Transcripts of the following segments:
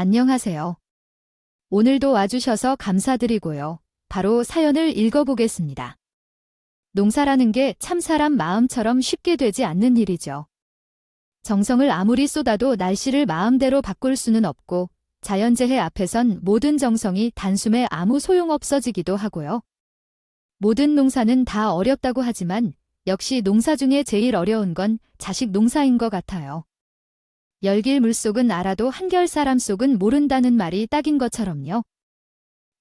안녕하세요. 오늘도 와주셔서 감사드리고요. 바로 사연을 읽어보겠습니다. 농사라는 게 참 사람 마음처럼 쉽게 되지 않는 일이죠. 정성을 아무리 쏟아도 날씨를 마음대로 바꿀 수는 없고 자연재해 앞에선 모든 정성이 단숨에 아무 소용 없어지기도 하고요. 모든 농사는 다 어렵다고 하지만 역시 농사 중에 제일 어려운 건 자식 농사인 것 같아요. 열길 물속은 알아도 한결 사람 속은 모른다는 말이 딱인 것처럼요.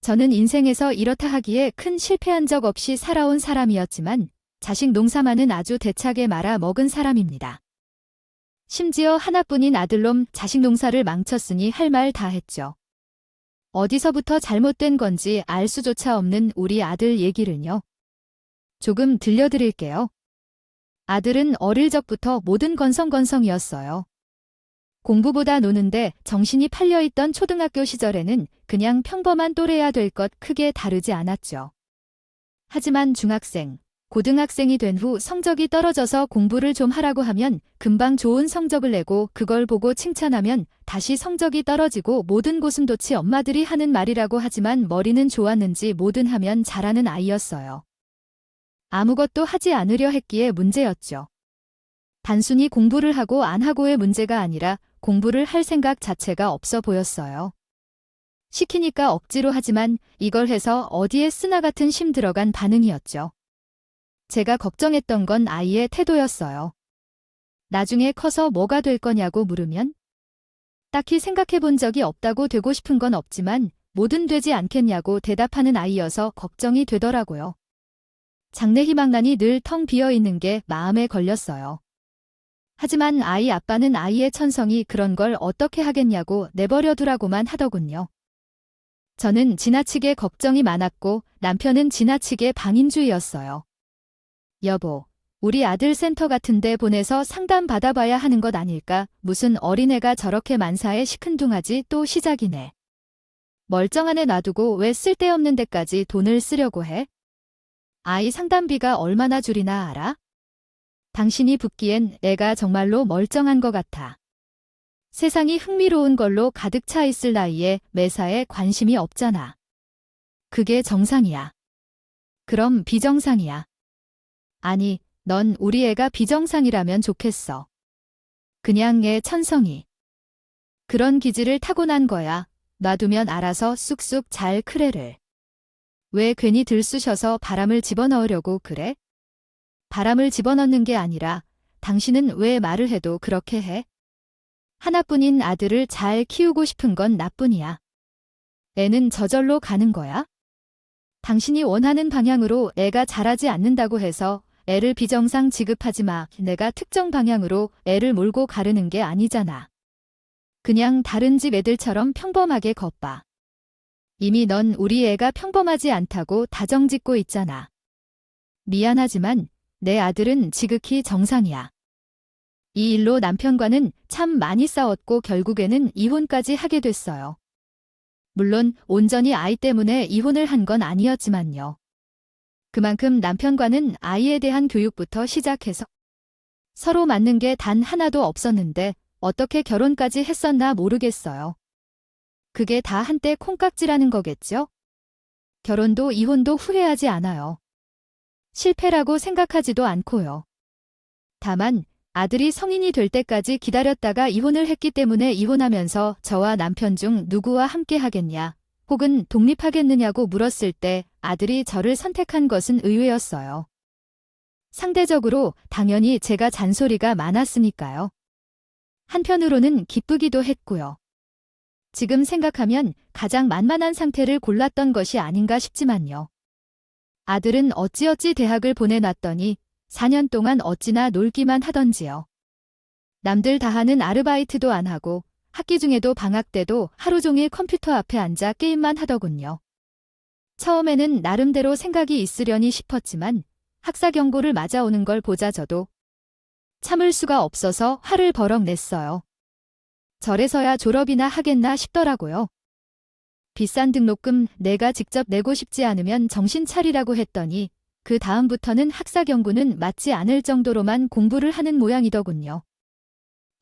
저는 인생에서 이렇다 하기에 큰 실패한 적 없이 살아온 사람이었지만 자식 농사만은 아주 대차게 말아 먹은 사람입니다. 심지어 하나뿐인 아들놈 자식 농사를 망쳤으니 할 말 다 했죠. 어디서부터 잘못된 건지 알 수조차 없는 우리 아들 얘기를요. 조금 들려드릴게요. 아들은 어릴 적부터 모든 건성건성이었어요. 공부보다 노는데 정신이 팔려있던 초등학교 시절에는 그냥 평범한 또래야 될 것 크게 다르지 않았죠. 하지만 중학생, 고등학생이 된 후 성적이 떨어져서 공부를 좀 하라고 하면 금방 좋은 성적을 내고 그걸 보고 칭찬하면 다시 성적이 떨어지고 모든 고슴도치 엄마들이 하는 말이라고 하지만 머리는 좋았는지 뭐든 하면 잘하는 아이였어요. 아무것도 하지 않으려 했기에 문제였죠. 단순히 공부를 하고 안 하고의 문제가 아니라 공부를 할 생각 자체가 없어 보였어요. 시키니까 억지로 하지만 이걸 해서 어디에 쓰나 같은 심 들어간 반응이었죠. 제가 걱정했던 건 아이의 태도였어요. 나중에 커서 뭐가 될 거냐고 물으면 딱히 생각해 본 적이 없다고 되고 싶은 건 없지만 뭐든 되지 않겠냐고 대답하는 아이여서 걱정이 되더라고요. 장래 희망란이 늘 텅 비어 있는 게 마음에 걸렸어요. 하지만 아이 아빠는 아이의 천성이 그런 걸 어떻게 하겠냐고 내버려 두라고만 하더군요. 저는 지나치게 걱정이 많았고 남편은 지나치게 방인주의였어요. 여보, 우리 아들 센터 같은 데 보내서 상담 받아봐야 하는 것 아닐까? 무슨 어린애가 저렇게 만사에 시큰둥하지? 또 시작이네. 멀쩡한 애 놔두고 왜 쓸데없는 데까지 돈을 쓰려고 해? 아이 상담비가 얼마나 줄이나 알아? 당신이 붙기엔 애가 정말로 멀쩡한 것 같아. 세상이 흥미로운 걸로 가득 차 있을 나이에 매사에 관심이 없잖아. 그게 정상이야. 그럼 비정상이야. 아니, 넌 우리 애가 비정상이라면 좋겠어. 그냥 애 천성이. 그런 기질을 타고난 거야. 놔두면 알아서 쑥쑥 잘 크래를. 왜 괜히 들쑤셔서 바람을 집어넣으려고 그래? 바람을 집어넣는 게 아니라 당신은 왜 말을 해도 그렇게 해? 하나뿐인 아들을 잘 키우고 싶은 건 나뿐이야. 애는 저절로 가는 거야? 당신이 원하는 방향으로 애가 자라지 않는다고 해서 애를 비정상 취급하지 마. 내가 특정 방향으로 애를 몰고 가르는 게 아니잖아. 그냥 다른 집 애들처럼 평범하게 겉봐. 이미 넌 우리 애가 평범하지 않다고 다정짓고 있잖아. 미안하지만 내 아들은 지극히 정상이야. 이 일로 남편과는 참 많이 싸웠고 결국에는 이혼까지 하게 됐어요. 물론 온전히 아이 때문에 이혼을 한 건 아니었지만요. 그만큼 남편과는 아이에 대한 교육부터 시작해서 서로 맞는 게 단 하나도 없었는데 어떻게 결혼까지 했었나 모르겠어요. 그게 다 한때 콩깍지라는 거겠죠? 결혼도 이혼도 후회하지 않아요. 실패라고 생각하지도 않고요. 다만 아들이 성인이 될 때까지 기다렸다가 이혼을 했기 때문에 이혼하면서 저와 남편 중 누구와 함께 하겠냐, 혹은 독립하겠느냐고 물었을 때 아들이 저를 선택한 것은 의외였어요. 상대적으로 당연히 제가 잔소리가 많았으니까요. 한편으로는 기쁘기도 했고요. 지금 생각하면 가장 만만한 상태를 골랐던 것이 아닌가 싶지만요. 아들은 어찌어찌 대학을 보내놨더니 4년 동안 어찌나 놀기만 하던지요. 남들 다 하는 아르바이트도 안 하고 학기 중에도 방학 때도 하루 종일 컴퓨터 앞에 앉아 게임만 하더군요. 처음에는 나름대로 생각이 있으려니 싶었지만 학사 경고를 맞아오는 걸 보자 저도 참을 수가 없어서 화를 버럭 냈어요. 저래서야 졸업이나 하겠나 싶더라고요. 비싼 등록금 내가 직접 내고 싶지 않으면 정신 차리라고 했더니 그 다음부터는 학사 경고는 맞지 않을 정도로만 공부를 하는 모양이더군요.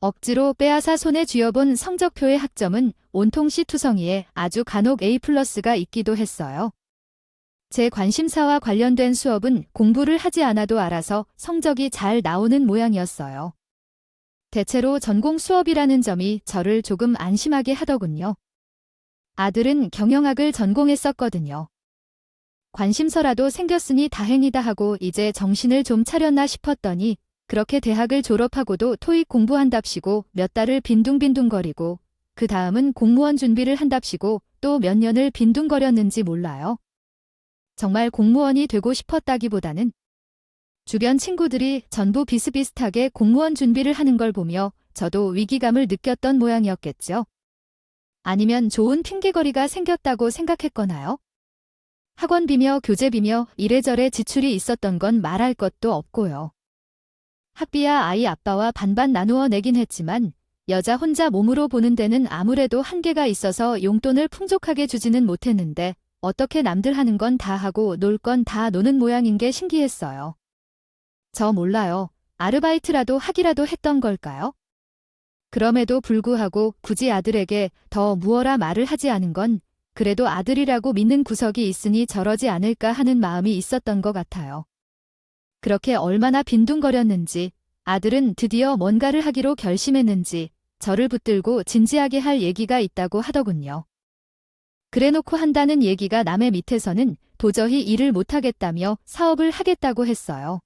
억지로 빼앗아 손에 쥐어본 성적표의 학점은 온통 C투성이에 아주 간혹 A+가 있기도 했어요. 제 관심사와 관련된 수업은 공부를 하지 않아도 알아서 성적이 잘 나오는 모양이었어요. 대체로 전공 수업이라는 점이 저를 조금 안심하게 하더군요. 아들은 경영학을 전공했었거든요. 관심서라도 생겼으니 다행이다 하고 이제 정신을 좀 차렸나 싶었더니 그렇게 대학을 졸업하고도 토익 공부한답시고 몇 달을 빈둥빈둥거리고 그 다음은 공무원 준비를 한답시고 또 몇 년을 빈둥거렸는지 몰라요. 정말 공무원이 되고 싶었다기보다는 주변 친구들이 전부 비슷비슷하게 공무원 준비를 하는 걸 보며 저도 위기감을 느꼈던 모양이었겠죠. 아니면 좋은 핑계거리가 생겼다고 생각했거나요? 학원비며 교재비며 이래저래 지출이 있었던 건 말할 것도 없고요. 학비야 아이 아빠와 반반 나누어 내긴 했지만 여자 혼자 몸으로 보는 데는 아무래도 한계가 있어서 용돈을 풍족하게 주지는 못했는데 어떻게 남들 하는 건 다 하고 놀 건 다 노는 모양인 게 신기했어요. 저 몰라요. 아르바이트라도 하기라도 했던 걸까요? 그럼에도 불구하고 굳이 아들에게 더 무어라 말을 하지 않은 건 그래도 아들이라고 믿는 구석이 있으니 저러지 않을까 하는 마음이 있었던 것 같아요. 그렇게 얼마나 빈둥거렸는지 아들은 드디어 뭔가를 하기로 결심했는지 저를 붙들고 진지하게 할 얘기가 있다고 하더군요. 그래놓고 한다는 얘기가 남의 밑에서는 도저히 일을 못하겠다며 사업을 하겠다고 했어요.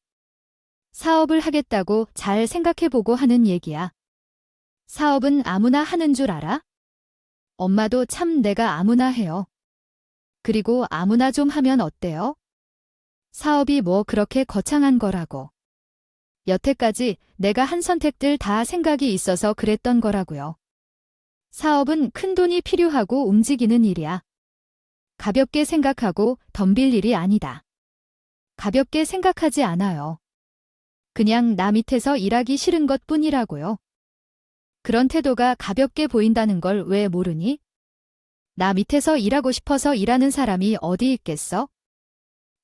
사업을 하겠다고 잘 생각해보고 하는 얘기야. 사업은 아무나 하는 줄 알아? 엄마도 참 내가 아무나 해요. 그리고 아무나 좀 하면 어때요? 사업이 뭐 그렇게 거창한 거라고. 여태까지 내가 한 선택들 다 생각이 있어서 그랬던 거라고요. 사업은 큰 돈이 필요하고 움직이는 일이야. 가볍게 생각하고 덤빌 일이 아니다. 가볍게 생각하지 않아요. 그냥 나 밑에서 일하기 싫은 것 뿐이라고요. 그런 태도가 가볍게 보인다는 걸 왜 모르니? 나 밑에서 일하고 싶어서 일하는 사람이 어디 있겠어?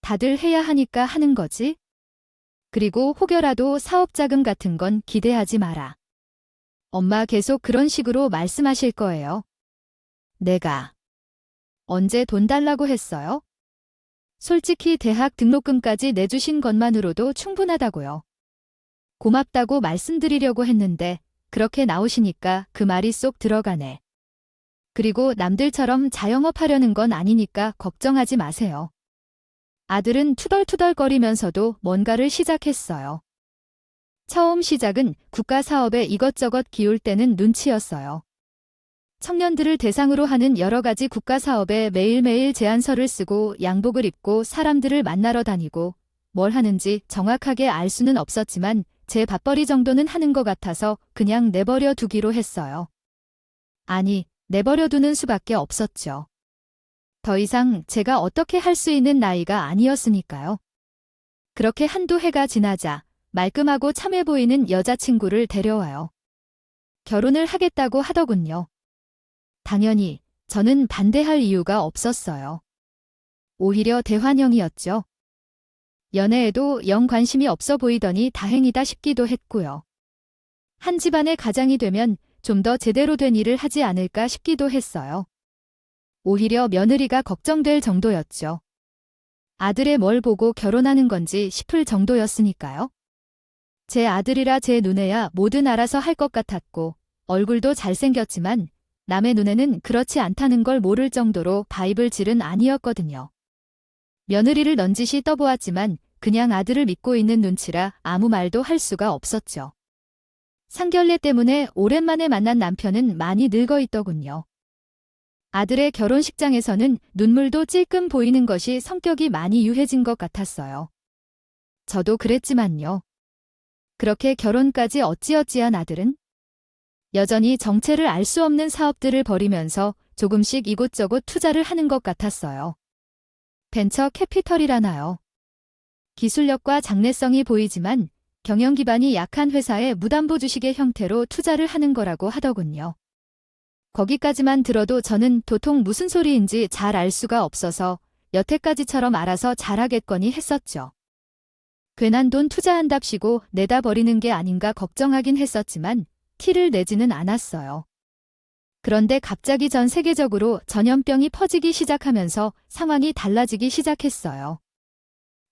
다들 해야 하니까 하는 거지? 그리고 혹여라도 사업자금 같은 건 기대하지 마라. 엄마 계속 그런 식으로 말씀하실 거예요. 내가 언제 돈 달라고 했어요? 솔직히 대학 등록금까지 내주신 것만으로도 충분하다고요. 고맙다고 말씀드리려고 했는데 그렇게 나오시니까 그 말이 쏙 들어가네. 그리고 남들처럼 자영업하려는 건 아니니까 걱정하지 마세요. 아들은 투덜투덜거리면서도 뭔가를 시작했어요. 처음 시작은 국가사업에 이것저것 기울 때는 눈치였어요. 청년들을 대상으로 하는 여러 가지 국가사업에 매일매일 제안서를 쓰고 양복을 입고 사람들을 만나러 다니고 뭘 하는지 정확하게 알 수는 없었지만 제 밥벌이 정도는 하는 것 같아서 그냥 내버려 두기로 했어요. 아니, 내버려 두는 수밖에 없었죠. 더 이상 제가 어떻게 할 수 있는 나이가 아니었으니까요. 그렇게 한두 해가 지나자 말끔하고 참해 보이는 여자친구를 데려와요. 결혼을 하겠다고 하더군요. 당연히 저는 반대할 이유가 없었어요. 오히려 대환영이었죠. 연애에도 영 관심이 없어 보이더니 다행이다 싶기도 했고요. 한 집안의 가장이 되면 좀 더 제대로 된 일을 하지 않을까 싶기도 했어요. 오히려 며느리가 걱정될 정도였죠. 아들의 뭘 보고 결혼하는 건지 싶을 정도였으니까요. 제 아들이라 제 눈에야 뭐든 알아서 할 것 같았고 얼굴도 잘생겼지만 남의 눈에는 그렇지 않다는 걸 모를 정도로 바이블질은 아니었거든요. 며느리를 넌지시 떠보았지만 그냥 아들을 믿고 있는 눈치라 아무 말도 할 수가 없었죠. 상견례 때문에 오랜만에 만난 남편은 많이 늙어 있더군요. 아들의 결혼식장에서는 눈물도 찔끔 보이는 것이 성격이 많이 유해진 것 같았어요. 저도 그랬지만요. 그렇게 결혼까지 어찌어찌한 아들은 여전히 정체를 알 수 없는 사업들을 벌이면서 조금씩 이곳저곳 투자를 하는 것 같았어요. 벤처 캐피털이라나요. 기술력과 장래성이 보이지만 경영 기반이 약한 회사에 무담보 주식의 형태로 투자를 하는 거라고 하더군요. 거기까지만 들어도 저는 도통 무슨 소리인지 잘 알 수가 없어서 여태까지처럼 알아서 잘하겠거니 했었죠. 괜한 돈 투자한답시고 내다 버리는 게 아닌가 걱정하긴 했었지만 티를 내지는 않았어요. 그런데 갑자기 전 세계적으로 전염병이 퍼지기 시작하면서 상황이 달라지기 시작했어요.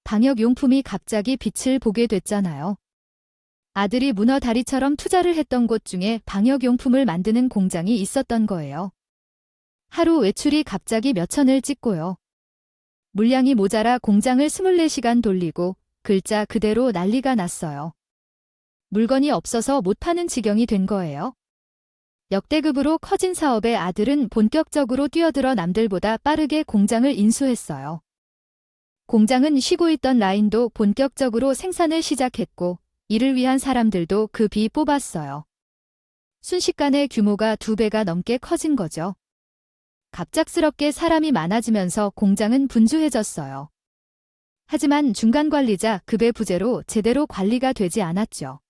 방역용품이 갑자기 빛을 보게 됐잖아요. 아들이 문어 다리처럼 투자를 했던 곳 중에 방역용품을 만드는 공장이 있었던 거예요. 하루 외출이 갑자기 몇 천을 찍고요. 물량이 모자라 공장을 24시간 돌리고 글자 그대로 난리가 났어요. 물건이 없어서 못 파는 지경이 된 거예요. 역대급으로 커진 사업에 아들은 본격적으로 뛰어들어 남들보다 빠르게 공장을 인수했어요. 공장은 쉬고 있던 라인도 본격적으로 생산을 시작했고 이를 위한 사람들도 급히 뽑았어요. 순식간에 규모가 2배가 넘게 커진 거죠. 갑작스럽게 사람이 많아지면서 공장은 분주해졌어요. 하지만 중간 관리자 급의 부재로 제대로 관리가 되지 않았죠.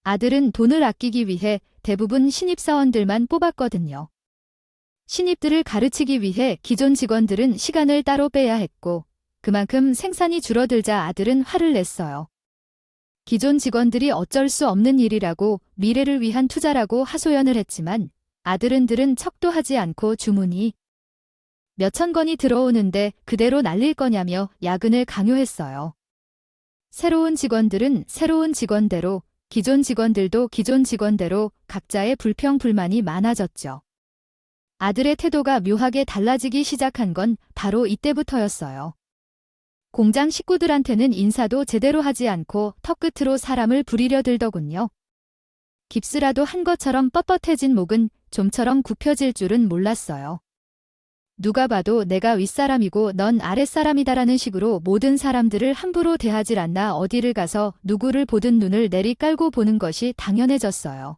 아들은 돈을 아끼기 위해 대부분 신입사원들만 뽑았거든요. 신입들을 가르치기 위해 기존 직원들은 시간을 따로 빼야 했고 그만큼 생산이 줄어들자 아들은 화를 냈어요. 기존 직원들이 어쩔 수 없는 일이라고 미래를 위한 투자라고 하소연을 했지만 아들은 척도 하지 않고 주문이 몇천 건이 들어오는데 그대로 날릴 거냐며 야근을 강요했어요. 새로운 직원들은 새로운 직원대로, 기존 직원들도 기존 직원대로 각자의 불평 불만이 많아졌죠. 아들의 태도가 묘하게 달라지기 시작한 건 바로 이때부터였어요. 공장 식구들한테는 인사도 제대로 하지 않고 턱끝으로 사람을 부리려 들더군요. 깁스라도 한 것처럼 뻣뻣해진 목은 좀처럼 굽혀질 줄은 몰랐어요. 누가 봐도 내가 윗사람이고 넌 아랫사람이다라는 식으로 모든 사람들을 함부로 대하질 않나 어디를 가서 누구를 보든 눈을 내리깔고 보는 것이 당연해졌어요.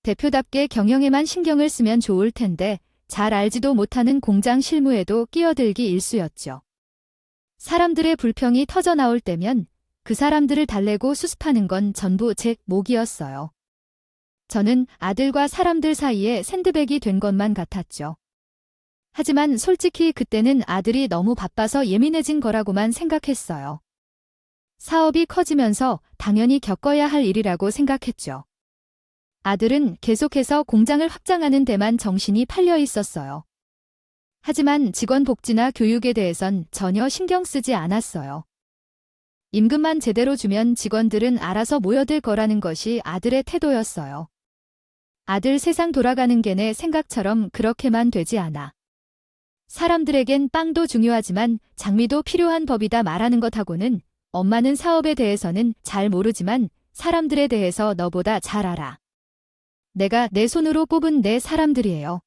대표답게 경영에만 신경을 쓰면 좋을 텐데 잘 알지도 못하는 공장 실무에도 끼어들기 일쑤였죠. 사람들의 불평이 터져나올 때면 그 사람들을 달래고 수습하는 건 전부 제 몫이었어요. 저는 아들과 사람들 사이에 샌드백이 된 것만 같았죠. 하지만 솔직히 그때는 아들이 너무 바빠서 예민해진 거라고만 생각했어요. 사업이 커지면서 당연히 겪어야 할 일이라고 생각했죠. 아들은 계속해서 공장을 확장하는 데만 정신이 팔려 있었어요. 하지만 직원 복지나 교육에 대해선 전혀 신경 쓰지 않았어요. 임금만 제대로 주면 직원들은 알아서 모여들 거라는 것이 아들의 태도였어요. 아들 세상 돌아가는 게 내 생각처럼 그렇게만 되지 않아. 사람들에겐 빵도 중요하지만 장미도 필요한 법이다 말하는 것하고는 엄마는 사업에 대해서는 잘 모르지만 사람들에 대해서 너보다 잘 알아. 내가 내 손으로 뽑은 내 사람들이에요.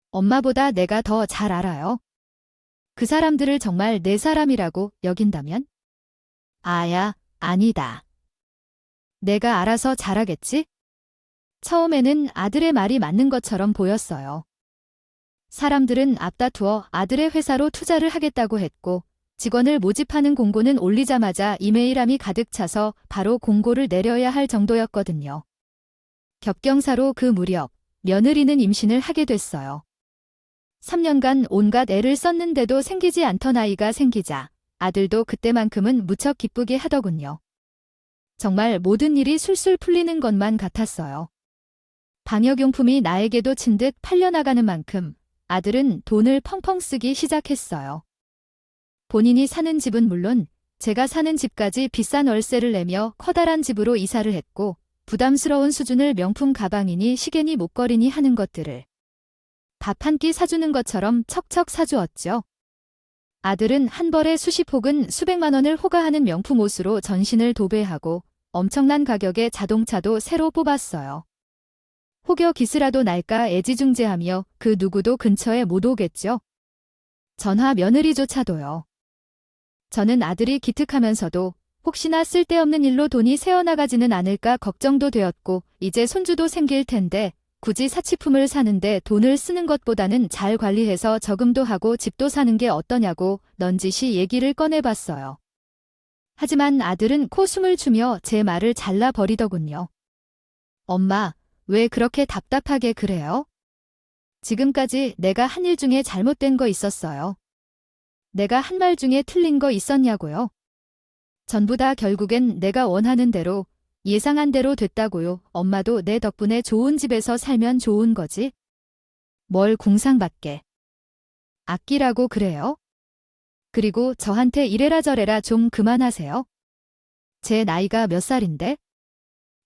엄마보다 내가 더 잘 알아요. 그 사람들을 정말 내 사람이라고 여긴다면? 아야, 아니다. 내가 알아서 잘하겠지? 처음에는 아들의 말이 맞는 것처럼 보였어요. 사람들은 앞다투어 아들의 회사로 투자를 하겠다고 했고 직원을 모집하는 공고는 올리자마자 이메일함이 가득 차서 바로 공고를 내려야 할 정도였거든요. 겹경사로 그 무렵 며느리는 임신을 하게 됐어요. 3년간 온갖 애를 썼는데도 생기지 않던 아이가 생기자 아들도 그때만큼은 무척 기쁘게 하더군요. 정말 모든 일이 술술 풀리는 것만 같았어요. 방역용품이 나에게도 친 듯 팔려나가는 만큼 아들은 돈을 펑펑 쓰기 시작했어요. 본인이 사는 집은 물론 제가 사는 집까지 비싼 월세를 내며 커다란 집으로 이사를 했고 부담스러운 수준을 명품 가방이니 시계니 목걸이니 하는 것들을 밥 한 끼 사주는 것처럼 척척 사주었죠. 아들은 한 벌에 수십 혹은 수백만 원을 호가하는 명품 옷으로 전신을 도배하고 엄청난 가격의 자동차도 새로 뽑았어요. 혹여 기스라도 날까 애지중지하며 그 누구도 근처에 못 오겠죠. 전화 며느리조차도요. 저는 아들이 기특하면서도 혹시나 쓸데없는 일로 돈이 새어나가지는 않을까 걱정도 되었고 이제 손주도 생길 텐데 굳이 사치품을 사는데 돈을 쓰는 것보다는 잘 관리해서 저금도 하고 집도 사는 게 어떠냐고 넌지시 얘기를 꺼내봤어요. 하지만 아들은 코숨을 추며 제 말을 잘라버리더군요. 엄마, 왜 그렇게 답답하게 그래요? 지금까지 내가 한 일 중에 잘못된 거 있었어요. 내가 한 말 중에 틀린 거 있었냐고요? 전부 다 결국엔 내가 원하는 대로 예상한 대로 됐다고요. 엄마도 내 덕분에 좋은 집에서 살면 좋은 거지. 뭘 궁상받게. 아끼라고 그래요? 그리고 저한테 이래라 저래라 좀 그만하세요. 제 나이가 몇 살인데?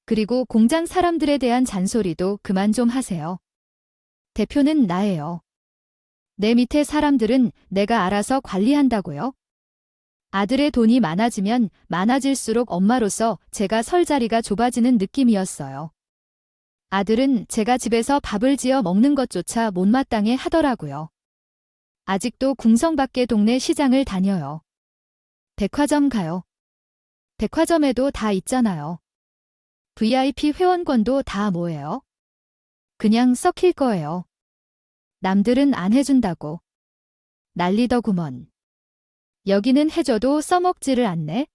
그리고 공장 사람들에 대한 잔소리도 그만 좀 하세요. 대표는 나예요. 내 밑에 사람들은 내가 알아서 관리한다고요. 아들의 돈이 많아지면 많아질수록 엄마로서 제가 설 자리가 좁아지는 느낌이었어요. 아들은 제가 집에서 밥을 지어 먹는 것조차 못마땅해 하더라고요. 아직도 궁성 밖의 동네 시장을 다녀요. 백화점 가요. 백화점에도 다 있잖아요. VIP 회원권도 다 뭐예요? 그냥 썩힐 거예요. 남들은 안 해준다고. 난리더구먼. 여기는 해줘도 써먹지를 않네.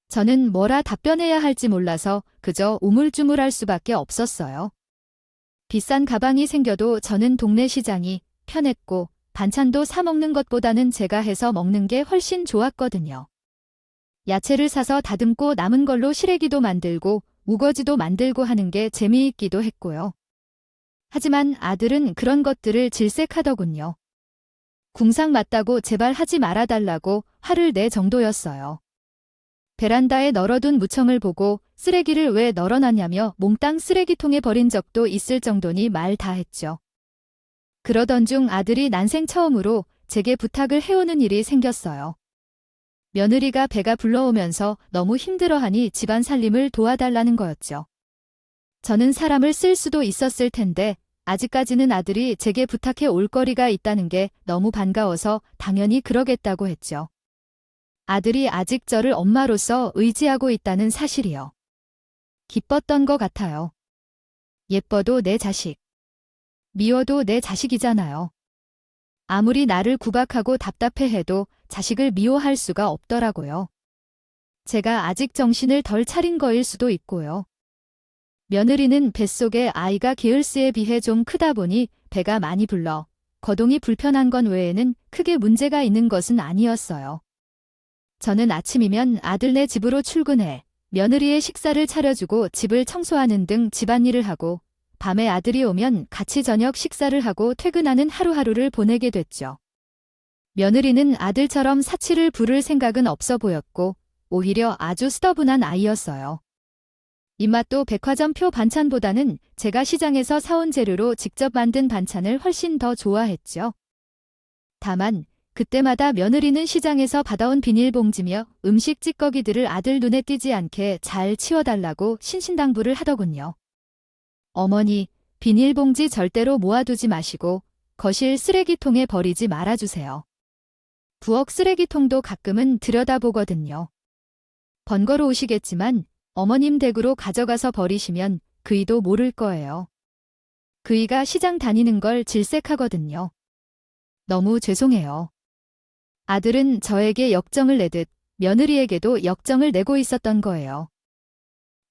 저는 뭐라 답변해야 할지 몰라서 그저 우물쭈물할 수밖에 없었어요. 비싼 가방이 생겨도 저는 동네 시장이 편했고 반찬도 사 먹는 것보다는 제가 해서 먹는 게 훨씬 좋았거든요. 야채를 사서 다듬고 남은 걸로 시래기도 만들고 우거지도 만들고 하는 게 재미있기도 했고요. 하지만 아들은 그런 것들을 질색하더군요. 궁상 맞다고 제발 하지 말아달라고 화를 내 정도였어요. 베란다에 널어둔 무청을 보고 쓰레기를 왜 널어놨냐며 몽땅 쓰레기통에 버린 적도 있을 정도니 말 다 했죠. 그러던 중 아들이 난생 처음으로 제게 부탁을 해오는 일이 생겼어요. 며느리가 배가 불러오면서 너무 힘들어하니 집안 살림을 도와달라는 거였죠. 저는 사람을 쓸 수도 있었을 텐데 아직까지는 아들이 제게 부탁해 올 거리가 있다는 게 너무 반가워서 당연히 그러겠다고 했죠. 아들이 아직 저를 엄마로서 의지하고 있다는 사실이요. 기뻤던 것 같아요. 예뻐도 내 자식. 미워도 내 자식이잖아요. 아무리 나를 구박하고 답답해해도 자식을 미워할 수가 없더라고요. 제가 아직 정신을 덜 차린 거일 수도 있고요. 며느리는 뱃속에 아이가 게을스에 비해 좀 크다 보니 배가 많이 불러 거동이 불편한 건 외에는 크게 문제가 있는 것은 아니었어요. 저는 아침이면 아들네 집으로 출근해 며느리의 식사를 차려주고 집을 청소하는 등 집안일을 하고 밤에 아들이 오면 같이 저녁 식사를 하고 퇴근하는 하루하루를 보내게 됐죠. 며느리는 아들처럼 사치를 부릴 생각은 없어 보였고 오히려 아주 스터분한 아이였어요. 입맛도 백화점표 반찬보다는 제가 시장에서 사온 재료로 직접 만든 반찬을 훨씬 더 좋아했죠. 다만 그때마다 며느리는 시장에서 받아온 비닐봉지며 음식 찌꺼기들을 아들 눈에 띄지 않게 잘 치워달라고 신신당부를 하더군요. 어머니, 비닐봉지 절대로 모아두지 마시고 거실 쓰레기통에 버리지 말아주세요. 부엌 쓰레기통도 가끔은 들여다보거든요. 번거로우시겠지만 어머님 댁으로 가져가서 버리시면 그이도 모를 거예요. 그이가 시장 다니는 걸 질색하거든요. 너무 죄송해요. 아들은 저에게 역정을 내듯 며느리에게도 역정을 내고 있었던 거예요.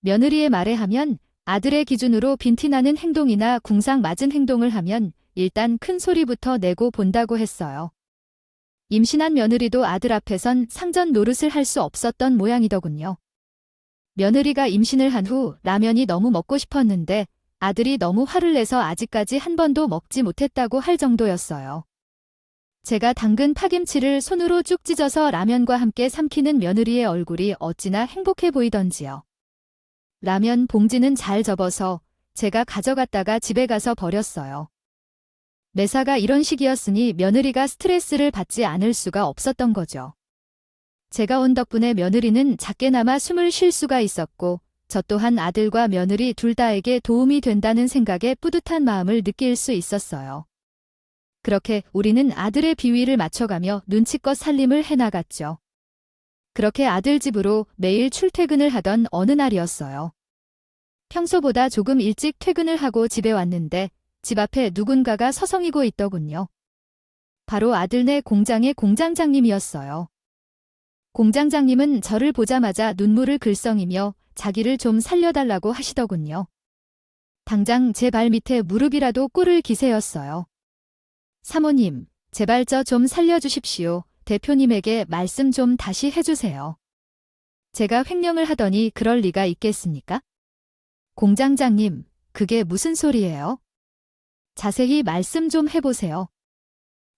며느리의 말에 하면 아들의 기준으로 빈티나는 행동이나 궁상 맞은 행동을 하면 일단 큰 소리부터 내고 본다고 했어요. 임신한 며느리도 아들 앞에선 상전 노릇을 할 수 없었던 모양이더군요. 며느리가 임신을 한 후 라면이 너무 먹고 싶었는데 아들이 너무 화를 내서 아직까지 한 번도 먹지 못했다고 할 정도였어요. 제가 담근 파김치를 손으로 쭉 찢어서 라면과 함께 삼키는 며느리의 얼굴이 어찌나 행복해 보이던지요. 라면 봉지는 잘 접어서 제가 가져갔다가 집에 가서 버렸어요. 매사가 이런 식이었으니 며느리가 스트레스를 받지 않을 수가 없었던 거죠. 제가 온 덕분에 며느리는 작게나마 숨을 쉴 수가 있었고 저 또한 아들과 며느리 둘 다에게 도움이 된다는 생각에 뿌듯한 마음을 느낄 수 있었어요. 그렇게 우리는 아들의 비위를 맞춰가며 눈치껏 살림을 해나갔죠. 그렇게 아들 집으로 매일 출퇴근을 하던 어느 날이었어요. 평소보다 조금 일찍 퇴근을 하고 집에 왔는데 집 앞에 누군가가 서성이고 있더군요. 바로 아들네 공장의 공장장님이었어요. 공장장님은 저를 보자마자 눈물을 글썽이며 자기를 좀 살려달라고 하시더군요. 당장 제 발 밑에 무릎이라도 꿇을 기세였어요. 사모님, 제발 저 좀 살려주십시오. 대표님에게 말씀 좀 다시 해주세요. 제가 횡령을 하더니 그럴 리가 있겠습니까? 공장장님, 그게 무슨 소리예요? 자세히 말씀 좀 해보세요.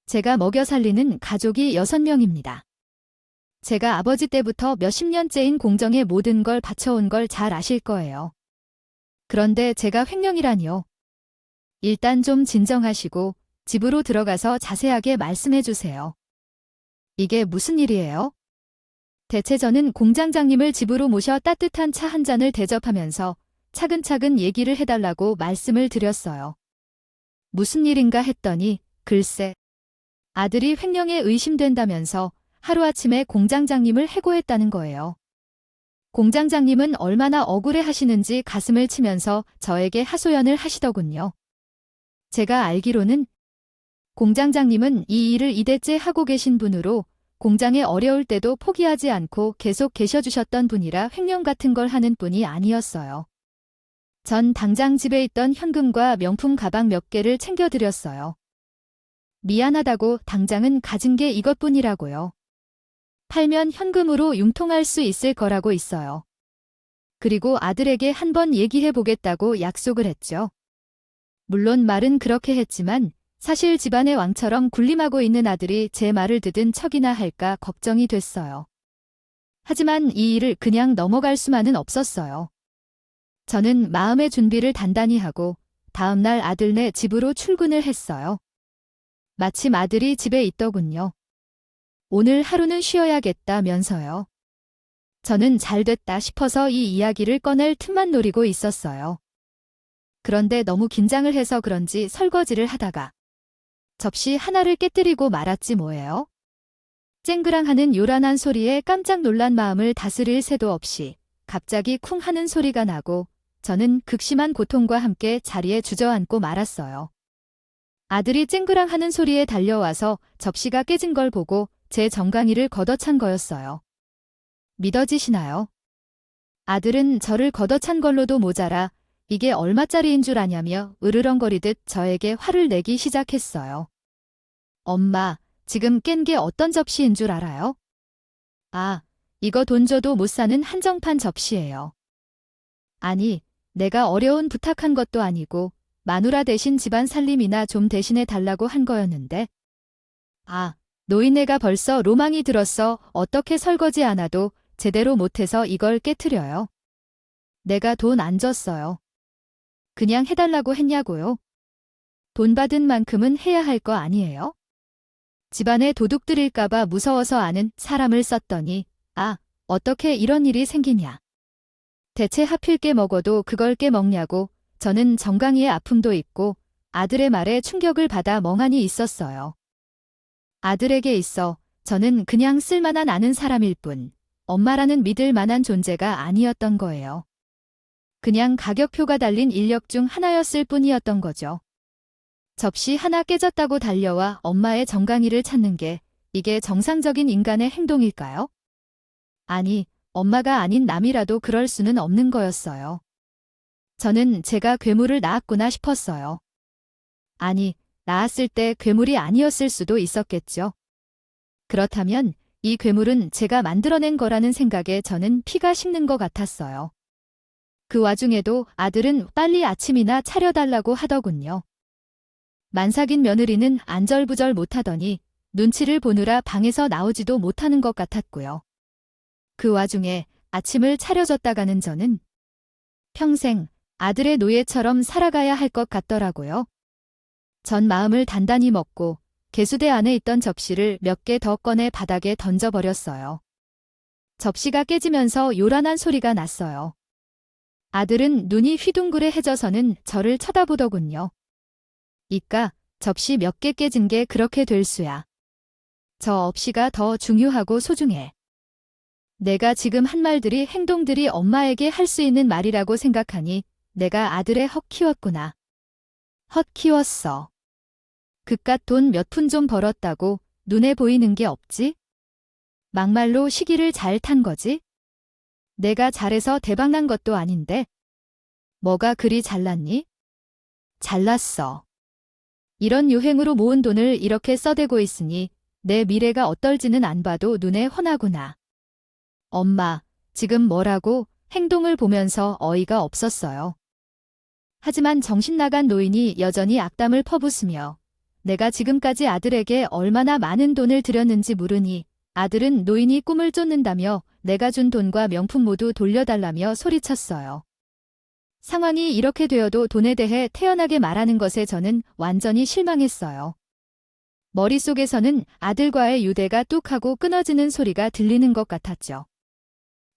제가 먹여 살리는 가족이 6명입니다. 제가 아버지 때부터 몇십 년째인 공정에 모든 걸 바쳐온 걸 잘 아실 거예요. 그런데 제가 횡령이라니요. 일단 좀 진정하시고 집으로 들어가서 자세하게 말씀해 주세요. 이게 무슨 일이에요? 대체 저는 공장장님을 집으로 모셔 따뜻한 차 한 잔을 대접하면서 차근차근 얘기를 해달라고 말씀을 드렸어요. 무슨 일인가 했더니 글쎄, 아들이 횡령에 의심된다면서 하루아침에 공장장님을 해고했다는 거예요. 공장장님은 얼마나 억울해 하시는지 가슴을 치면서 저에게 하소연을 하시더군요. 제가 알기로는 공장장님은 이 일을 2대째 하고 계신 분으로 공장에 어려울 때도 포기하지 않고 계속 계셔주셨던 분이라 횡령 같은 걸 하는 분이 아니었어요. 전 당장 집에 있던 현금과 명품 가방 몇 개를 챙겨드렸어요. 미안하다고 당장은 가진 게 이것뿐이라고요. 팔면 현금으로 융통할 수 있을 거라고 있어요. 그리고 아들에게 한번 얘기해 보겠다고 약속을 했죠. 물론 말은 그렇게 했지만 사실 집안의 왕처럼 군림하고 있는 아들이 제 말을 듣은 척이나 할까 걱정이 됐어요. 하지만 이 일을 그냥 넘어갈 수만은 없었어요. 저는 마음의 준비를 단단히 하고 다음날 아들네 집으로 출근을 했어요. 마침 아들이 집에 있더군요. 오늘 하루는 쉬어야겠다면서요. 저는 잘됐다 싶어서 이 이야기를 꺼낼 틈만 노리고 있었어요. 그런데 너무 긴장을 해서 그런지 설거지를 하다가 접시 하나를 깨뜨리고 말았지 뭐예요. 쨍그랑하는 요란한 소리에 깜짝 놀란 마음을 다스릴 새도 없이 갑자기 쿵 하는 소리가 나고 저는 극심한 고통과 함께 자리에 주저앉고 말았어요. 아들이 쨍그랑하는 소리에 달려와서 접시가 깨진 걸 보고 제 정강이를 걷어찬 거였어요. 믿어지시나요? 아들은 저를 걷어찬 걸로도 모자라 이게 얼마짜리인 줄 아냐며 으르렁거리듯 저에게 화를 내기 시작했어요. 엄마, 지금 깬 게 어떤 접시인 줄 알아요? 아, 이거 돈 줘도 못 사는 한정판 접시예요. 아니, 내가 어려운 부탁한 것도 아니고 마누라 대신 집안 살림이나 좀 대신해 달라고 한 거였는데. 아, 노인네가 벌써 로망이 들었어. 어떻게 설거지 안 하도 제대로 못해서 이걸 깨트려요. 내가 돈 안 줬어요. 그냥 해달라고 했냐고요. 돈 받은 만큼은 해야 할 거 아니에요? 집안에 도둑 들일까봐 무서워서 아는 사람을 썼더니 아, 어떻게 이런 일이 생기냐. 대체 하필 깨먹어도 그걸 깨먹냐고. 저는 정강이의 아픔도 있고 아들의 말에 충격을 받아 멍하니 있었어요. 아들에게 있어 저는 그냥 쓸만한 아는 사람일 뿐 엄마라는 믿을 만한 존재가 아니었던 거예요. 그냥 가격표가 달린 인력 중 하나였을 뿐이었던 거죠. 접시 하나 깨졌다고 달려와 엄마의 정강이를 찾는 게 이게 정상적인 인간의 행동일까요? 아니, 엄마가 아닌 남이라도 그럴 수는 없는 거였어요. 저는 제가 괴물을 낳았구나 싶었어요. 아니, 낳았을 때 괴물이 아니었을 수도 있었겠죠. 그렇다면 이 괴물은 제가 만들어낸 거라는 생각에 저는 피가 식는 것 같았어요. 그 와중에도 아들은 빨리 아침이나 차려달라고 하더군요. 만삭인 며느리는 안절부절 못하더니 눈치를 보느라 방에서 나오지도 못하는 것 같았고요. 그 와중에 아침을 차려줬다가는 저는 평생 아들의 노예처럼 살아가야 할 것 같더라고요. 전 마음을 단단히 먹고 개수대 안에 있던 접시를 몇 개 더 꺼내 바닥에 던져버렸어요. 접시가 깨지면서 요란한 소리가 났어요. 아들은 눈이 휘둥그레해져서는 저를 쳐다보더군요. 이까 접시 몇 개 깨진 게 그렇게 될 수야. 저 없이가 더 중요하고 소중해. 내가 지금 한 말들이 행동들이 엄마에게 할 수 있는 말이라고 생각하니 내가 아들의 헛 키웠구나. 헛 키웠어. 그깟 돈 몇 푼 좀 벌었다고 눈에 보이는 게 없지? 막말로 시기를 잘 탄 거지? 내가 잘해서 대박난 것도 아닌데. 뭐가 그리 잘났니? 잘났어. 이런 유행으로 모은 돈을 이렇게 써대고 있으니 내 미래가 어떨지는 안 봐도 눈에 훤하구나. 엄마, 지금 뭐라고 행동을 보면서 어이가 없었어요. 하지만 정신 나간 노인이 여전히 악담을 퍼붓으며 내가 지금까지 아들에게 얼마나 많은 돈을 들였는지 물으니 아들은 노인이 꿈을 쫓는다며 내가 준 돈과 명품 모두 돌려달라며 소리쳤어요. 상황이 이렇게 되어도 돈에 대해 태연하게 말하는 것에 저는 완전히 실망했어요. 머릿속에서는 아들과의 유대가 뚝 하고 끊어지는 소리가 들리는 것 같았죠.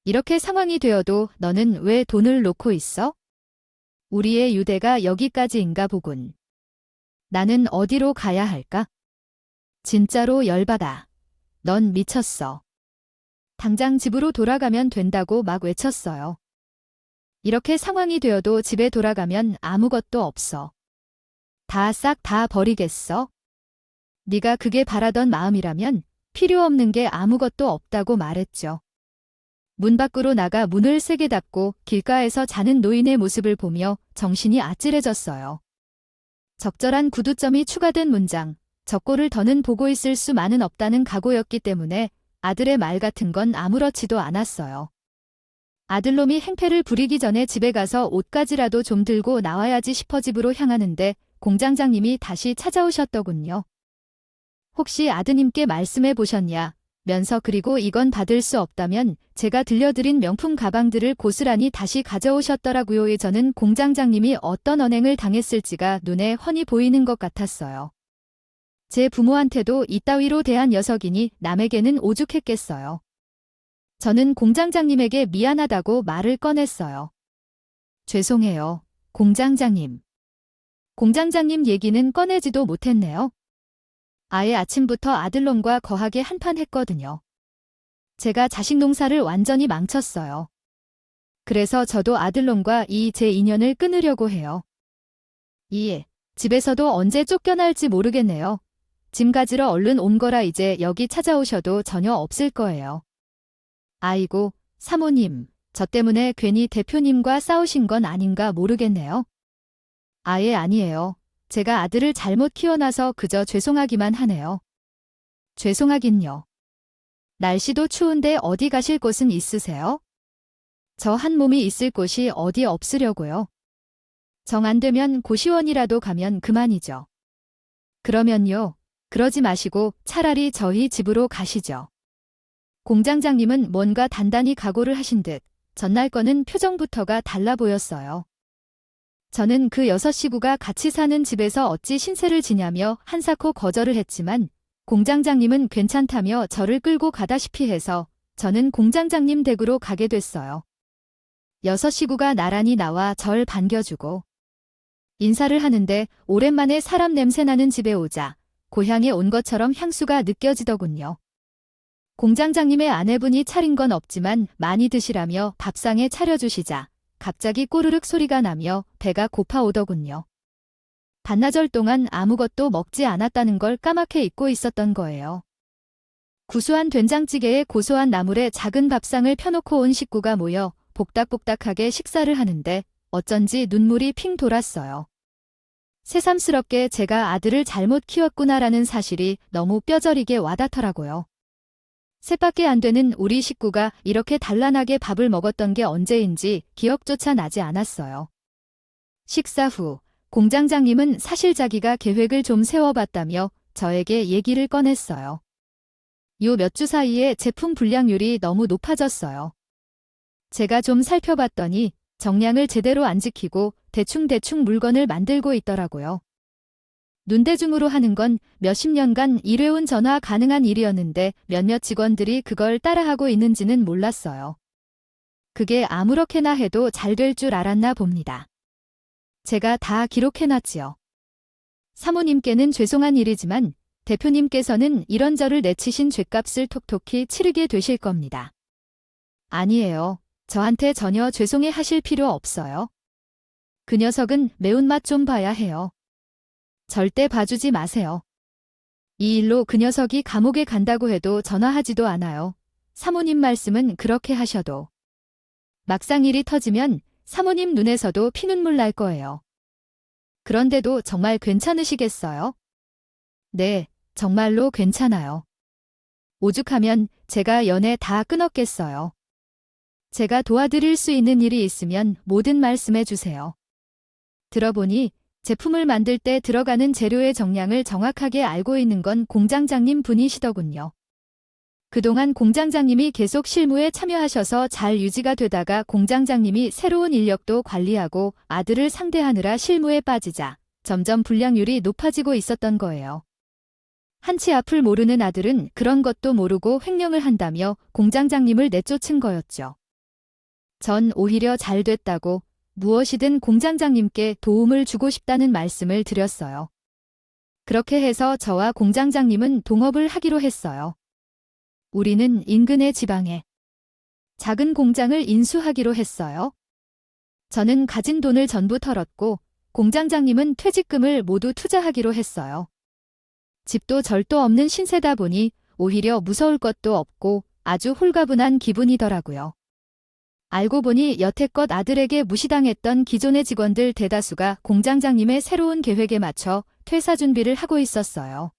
이렇게 상황이 되어도 너는 왜 돈을 놓고 있어? 우리의 유대가 여기까지인가 보군. 나는 어디로 가야 할까? 진짜로 열받아. 넌 미쳤어. 당장 집으로 돌아가면 된다고 막 외쳤어요. 이렇게 상황이 되어도 집에 돌아가면 아무것도 없어. 다 싹 다 버리겠어? 네가 그게 바라던 마음이라면 필요 없는 게 아무것도 없다고 말했죠. 문 밖으로 나가 문을 세게 닫고 길가에서 자는 노인의 모습을 보며 정신이 아찔해졌어요. 적절한 구두점이 추가된 문장, 적고를 더는 보고 있을 수만은 없다는 각오였기 때문에 아들의 말 같은 건 아무렇지도 않았어요. 아들놈이 행패를 부리기 전에 집에 가서 옷가지라도 좀 들고 나와야지 싶어 집으로 향하는데 공장장님이 다시 찾아오셨더군요. 혹시 아드님께 말씀해 보셨냐? 면서 그리고 이건 받을 수 없다면 제가 들려드린 명품 가방들을 고스란히 다시 가져오셨더라고요. 저는 공장장님이 어떤 언행을 당했을지가 눈에 훤히 보이는 것 같았어요. 제 부모한테도 이따위로 대한 녀석이니 남에게는 오죽했겠어요. 저는 공장장님에게 미안하다고 말을 꺼냈어요. 죄송해요, 공장장님. 공장장님 얘기는 꺼내지도 못했네요. 아예 아침부터 아들놈과 거하게 한판 했거든요. 제가 자식 농사를 완전히 망쳤어요. 그래서 저도 아들놈과 이 제 인연을 끊으려고 해요. 집에서도 언제 쫓겨날지 모르겠네요. 짐 가지러 얼른 온 거라 이제 여기 찾아오셔도 전혀 없을 거예요. 아이고, 사모님, 저 때문에 괜히 대표님과 싸우신 건 아닌가 모르겠네요. 아예 아니에요. 제가 아들을 잘못 키워놔서 그저 죄송하기만 하네요. 죄송하긴요. 날씨도 추운데 어디 가실 곳은 있으세요? 저 한 몸이 있을 곳이 어디 없으려고요. 정 안 되면 고시원이라도 가면 그만이죠. 그러면요. 그러지 마시고 차라리 저희 집으로 가시죠. 공장장님은 뭔가 단단히 각오를 하신 듯 전날 거는 표정부터가 달라 보였어요. 저는 그 6식구가 같이 사는 집에서 어찌 신세를 지냐며 한사코 거절을 했지만 공장장님은 괜찮다며 저를 끌고 가다시피 해서 저는 공장장님 댁으로 가게 됐어요. 6식구가 나란히 나와 절 반겨주고 인사를 하는데 오랜만에 사람 냄새나는 집에 오자 고향에 온 것처럼 향수가 느껴지더군요. 공장장님의 아내분이 차린 건 없지만 많이 드시라며 밥상에 차려주시자 갑자기 꼬르륵 소리가 나며 배가 고파오더군요. 반나절 동안 아무것도 먹지 않았다는 걸 까맣게 잊고 있었던 거예요. 구수한 된장찌개에 고소한 나물에 작은 밥상을 펴놓고 온 식구가 모여 복닥복닥하게 식사를 하는데 어쩐지 눈물이 핑 돌았어요. 새삼스럽게 제가 아들을 잘못 키웠구나라는 사실이 너무 뼈저리게 와닿더라고요. 셋밖에 안 되는 우리 식구가 이렇게 단란하게 밥을 먹었던 게 언제인지 기억조차 나지 않았어요. 식사 후 공장장님은 사실 자기가 계획을 좀 세워봤다며 저에게 얘기를 꺼냈어요. 요 몇 주 사이에 제품 불량률이 너무 높아졌어요. 제가 좀 살펴봤더니 정량을 제대로 안 지키고 대충대충 물건을 만들고 있더라고요. 눈대중으로 하는 건 몇십 년간 일회용 전화 가능한 일이었는데 몇몇 직원들이 그걸 따라하고 있는지는 몰랐어요. 그게 아무렇게나 해도 잘 될 줄 알았나 봅니다. 제가 다 기록해놨지요. 사모님께는 죄송한 일이지만 대표님께서는 이런저를 내치신 죗값을 톡톡히 치르게 되실 겁니다. 아니에요. 저한테 전혀 죄송해 하실 필요 없어요. 그 녀석은 매운맛 좀 봐야 해요. 절대 봐주지 마세요. 이 일로 그 녀석이 감옥에 간다고 해도 전화하지도 않아요. 사모님 말씀은 그렇게 하셔도. 막상 일이 터지면 사모님 눈에서도 피눈물 날 거예요. 그런데도 정말 괜찮으시겠어요? 네, 정말로 괜찮아요. 오죽하면 제가 연애 다 끊었겠어요. 제가 도와드릴 수 있는 일이 있으면 뭐든 말씀해 주세요. 들어보니 제품을 만들 때 들어가는 재료의 정량을 정확하게 알고 있는 건 공장장님 분이시더군요. 그동안 공장장님이 계속 실무에 참여하셔서 잘 유지가 되다가 공장장님이 새로운 인력도 관리하고 아들을 상대하느라 실무에 빠지자 점점 불량률이 높아지고 있었던 거예요. 한치 앞을 모르는 아들은 그런 것도 모르고 횡령을 한다며 공장장님을 내쫓은 거였죠. 전 오히려 잘 됐다고 무엇이든 공장장님께 도움을 주고 싶다는 말씀을 드렸어요. 그렇게 해서 저와 공장장님은 동업을 하기로 했어요. 우리는 인근의 지방에 작은 공장을 인수하기로 했어요. 저는 가진 돈을 전부 털었고 공장장님은 퇴직금을 모두 투자하기로 했어요. 집도 절도 없는 신세다 보니 오히려 무서울 것도 없고 아주 홀가분한 기분이더라고요. 알고 보니 여태껏 아들에게 무시당했던 기존의 직원들 대다수가 공장장님의 새로운 계획에 맞춰 퇴사 준비를 하고 있었어요.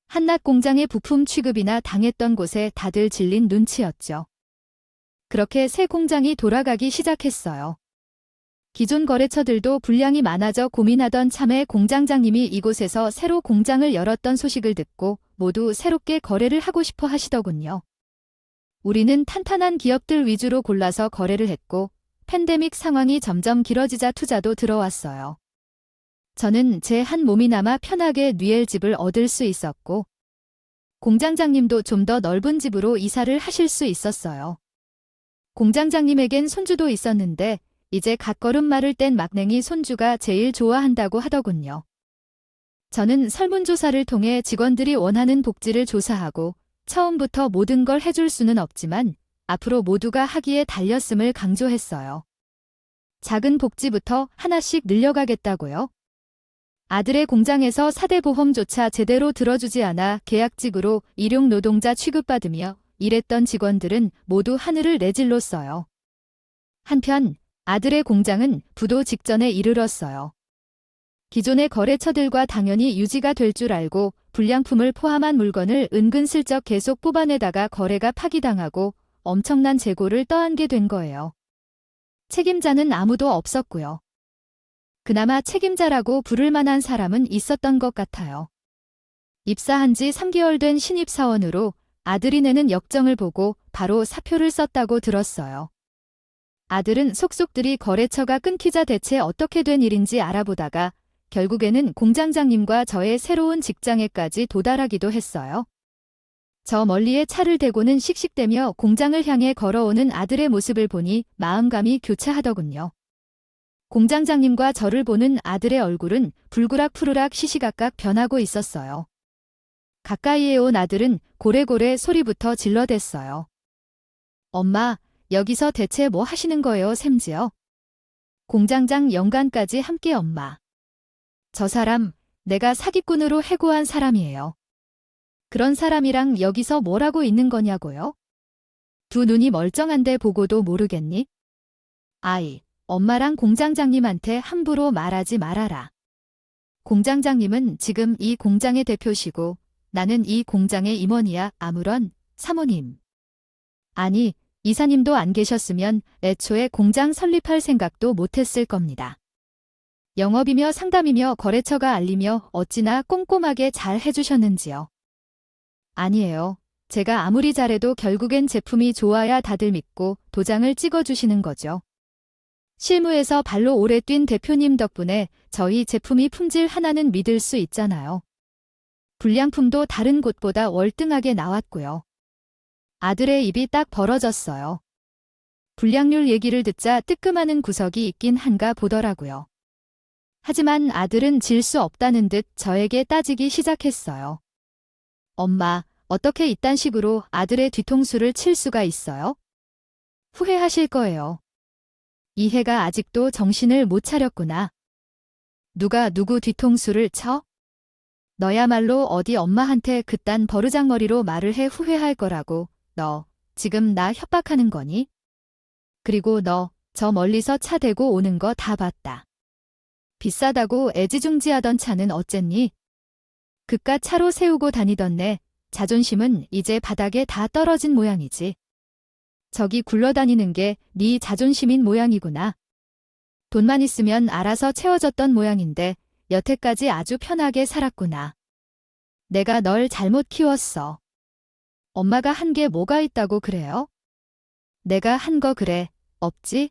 한낱 공장의 부품 취급이나 당했던 곳에 다들 질린 눈치였죠. 그렇게 새 공장이 돌아가기 시작했어요. 기존 거래처들도 분량이 많아져 고민하던 참에 공장장님이 이곳에서 새로 공장을 열었던 소식을 듣고 모두 새롭게 거래를 하고 싶어 하시더군요. 우리는 탄탄한 기업들 위주로 골라서 거래를 했고 팬데믹 상황이 점점 길어지자 투자도 들어왔어요. 저는 제 한 몸이나마 편하게 뉴엘 집을 얻을 수 있었고 공장장님도 좀 더 넓은 집으로 이사를 하실 수 있었어요. 공장장님에겐 손주도 있었는데 이제 갓걸음마를 뗀 막냉이 손주가 제일 좋아한다고 하더군요. 저는 설문조사를 통해 직원들이 원하는 복지를 조사하고 처음부터 모든 걸 해줄 수는 없지만 앞으로 모두가 하기에 달렸음을 강조했어요. 작은 복지부터 하나씩 늘려가겠다고요? 아들의 공장에서 4대 보험조차 제대로 들어주지 않아 계약직으로 일용 노동자 취급받으며 일했던 직원들은 모두 하늘을 내질렀어요. 한편 아들의 공장은 부도 직전에 이르렀어요. 기존의 거래처들과 당연히 유지가 될 줄 알고 불량품을 포함한 물건을 은근슬쩍 계속 뽑아내다가 거래가 파기당하고 엄청난 재고를 떠안게 된 거예요. 책임자는 아무도 없었고요. 그나마 책임자라고 부를 만한 사람은 있었던 것 같아요. 입사한 지 3개월 된 신입사원으로 아들이 내는 역정을 보고 바로 사표를 썼다고 들었어요. 아들은 속속들이 거래처가 끊기자 대체 어떻게 된 일인지 알아보다가 결국에는 공장장님과 저의 새로운 직장에까지 도달하기도 했어요. 저 멀리에 차를 대고는 씩씩대며 공장을 향해 걸어오는 아들의 모습을 보니 마음감이 교차하더군요. 공장장님과 저를 보는 아들의 얼굴은 불그락푸르락 시시각각 변하고 있었어요. 가까이에 온 아들은 고래고래 소리부터 질러댔어요. 엄마, 여기서 대체 뭐 하시는 거예요, 샘지요? 공장장 연간까지 함께 엄마. 저 사람, 내가 사기꾼으로 해고한 사람이에요. 그런 사람이랑 여기서 뭘 하고 있는 거냐고요? 두 눈이 멀쩡한데 보고도 모르겠니? 아이, 엄마랑 공장장님한테 함부로 말하지 말아라. 공장장님은 지금 이 공장의 대표시고 나는 이 공장의 임원이야. 아무런 사모님. 아니, 이사님도 안 계셨으면 애초에 공장 설립할 생각도 못했을 겁니다. 영업이며 상담이며 거래처가 알리며 어찌나 꼼꼼하게 잘 해주셨는지요. 아니에요. 제가 아무리 잘해도 결국엔 제품이 좋아야 다들 믿고 도장을 찍어주시는 거죠. 실무에서 발로 오래 뛴 대표님 덕분에 저희 제품이 품질 하나는 믿을 수 있잖아요. 불량품도 다른 곳보다 월등하게 나왔고요. 아들의 입이 딱 벌어졌어요. 불량률 얘기를 듣자 뜨끔하는 구석이 있긴 한가 보더라고요. 하지만 아들은 질 수 없다는 듯 저에게 따지기 시작했어요. 엄마, 어떻게 이딴 식으로 아들의 뒤통수를 칠 수가 있어요? 후회하실 거예요. 이해가 아직도 정신을 못 차렸구나. 누가 누구 뒤통수를 쳐? 너야말로 어디 엄마한테 그딴 버르장머리로 말을 해 후회할 거라고. 너 지금 나 협박하는 거니? 그리고 너 저 멀리서 차 대고 오는 거 다 봤다. 비싸다고 애지중지하던 차는 어쨌니? 그깟 차로 세우고 다니던 내 자존심은 이제 바닥에 다 떨어진 모양이지. 저기 굴러다니는 게 네 자존심인 모양이구나. 돈만 있으면 알아서 채워졌던 모양인데 여태까지 아주 편하게 살았구나. 내가 널 잘못 키웠어. 엄마가 한 게 뭐가 있다고 그래요? 내가 한 거 그래, 없지?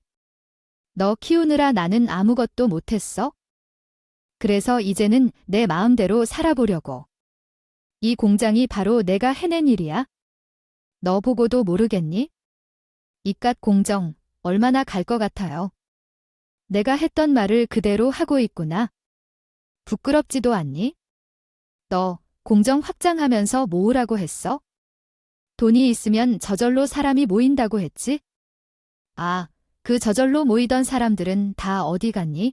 너 키우느라 나는 아무것도 못했어? 그래서 이제는 내 마음대로 살아보려고. 이 공장이 바로 내가 해낸 일이야. 너 보고도 모르겠니? 이깟 공정, 얼마나 갈 것 같아요. 내가 했던 말을 그대로 하고 있구나. 부끄럽지도 않니? 너 공정 확장하면서 모으라고 했어? 돈이 있으면 저절로 사람이 모인다고 했지? 아, 그 저절로 모이던 사람들은 다 어디 갔니?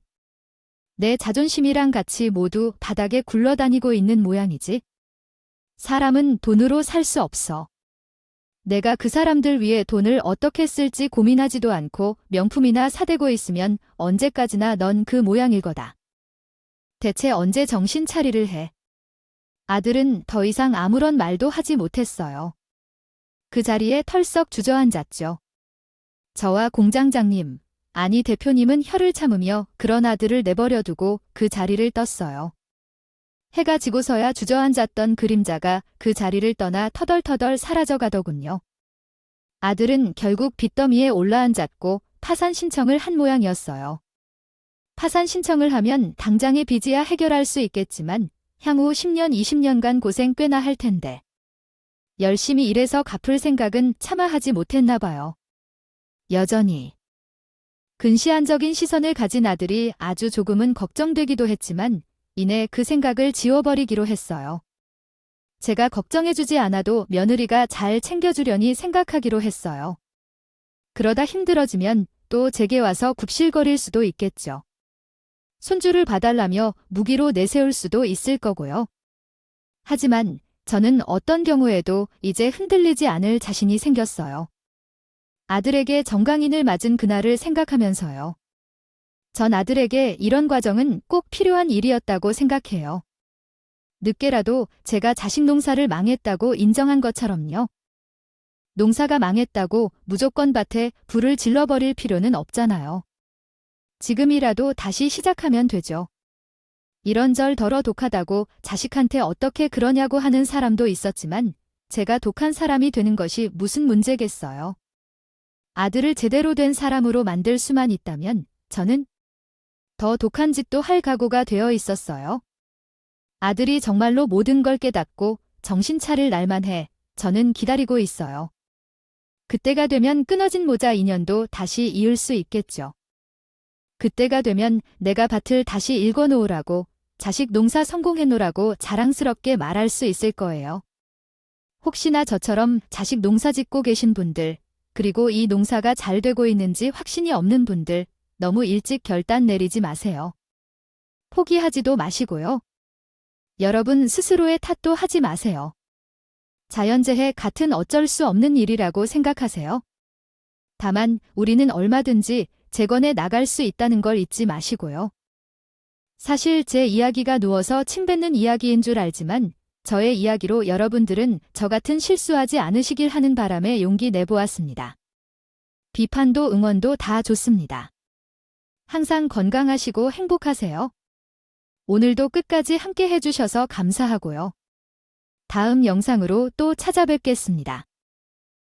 내 자존심이랑 같이 모두 바닥에 굴러다니고 있는 모양이지. 사람은 돈으로 살 수 없어. 내가 그 사람들 위해 돈을 어떻게 쓸지 고민하지도 않고 명품이나 사대고 있으면 언제까지나 넌 그 모양일 거다. 대체 언제 정신 차리를 해? 아들은 더 이상 아무런 말도 하지 못했어요. 그 자리에 털썩 주저앉았죠. 저와 공장장님, 아니 대표님은 혀를 참으며 그런 아들을 내버려두고 그 자리를 떴어요. 해가 지고서야 주저앉았던 그림자가 그 자리를 떠나 터덜터덜 사라져 가더군요. 아들은 결국 빚더미에 올라앉았고 파산 신청을 한 모양이었어요. 파산 신청을 하면 당장의 빚이야 해결할 수 있겠지만 향후 10년, 20년간 고생 꽤나 할 텐데. 열심히 일해서 갚을 생각은 차마 하지 못했나 봐요. 여전히 근시안적인 시선을 가진 아들이 아주 조금은 걱정되기도 했지만 이내 그 생각을 지워버리기로 했어요. 제가 걱정해주지 않아도 며느리가 잘 챙겨주려니 생각하기로 했어요. 그러다 힘들어지면 또 제게 와서 굽실거릴 수도 있겠죠. 손주를 봐달라며 무기로 내세울 수도 있을 거고요. 하지만 저는 어떤 경우에도 이제 흔들리지 않을 자신이 생겼어요. 아들에게 정강인을 맞은 그날을 생각하면서요. 전 아들에게 이런 과정은 꼭 필요한 일이었다고 생각해요. 늦게라도 제가 자식 농사를 망했다고 인정한 것처럼요. 농사가 망했다고 무조건 밭에 불을 질러버릴 필요는 없잖아요. 지금이라도 다시 시작하면 되죠. 이런저런 독하다고 자식한테 어떻게 그러냐고 하는 사람도 있었지만 제가 독한 사람이 되는 것이 무슨 문제겠어요. 아들을 제대로 된 사람으로 만들 수만 있다면 저는 더 독한 짓도 할 각오가 되어 있었어요. 아들이 정말로 모든 걸 깨닫고 정신 차릴 날만 해 저는 기다리고 있어요. 그때가 되면 끊어진 모자 인연도 다시 이을 수 있겠죠. 그때가 되면 내가 밭을 다시 일궈놓으라고 자식 농사 성공해놓으라고 자랑스럽게 말할 수 있을 거예요. 혹시나 저처럼 자식 농사 짓고 계신 분들, 그리고 이 농사가 잘 되고 있는지 확신이 없는 분들, 너무 일찍 결단 내리지 마세요. 포기하지도 마시고요. 여러분 스스로의 탓도 하지 마세요. 자연재해 같은 어쩔 수 없는 일이라고 생각하세요. 다만 우리는 얼마든지 재건해 나갈 수 있다는 걸 잊지 마시고요. 사실 제 이야기가 누워서 침 뱉는 이야기인 줄 알지만 저의 이야기로 여러분들은 저 같은 실수하지 않으시길 하는 바람에 용기 내보았습니다. 비판도 응원도 다 좋습니다. 항상 건강하시고 행복하세요. 오늘도 끝까지 함께 해주셔서 감사하고요. 다음 영상으로 또 찾아뵙겠습니다.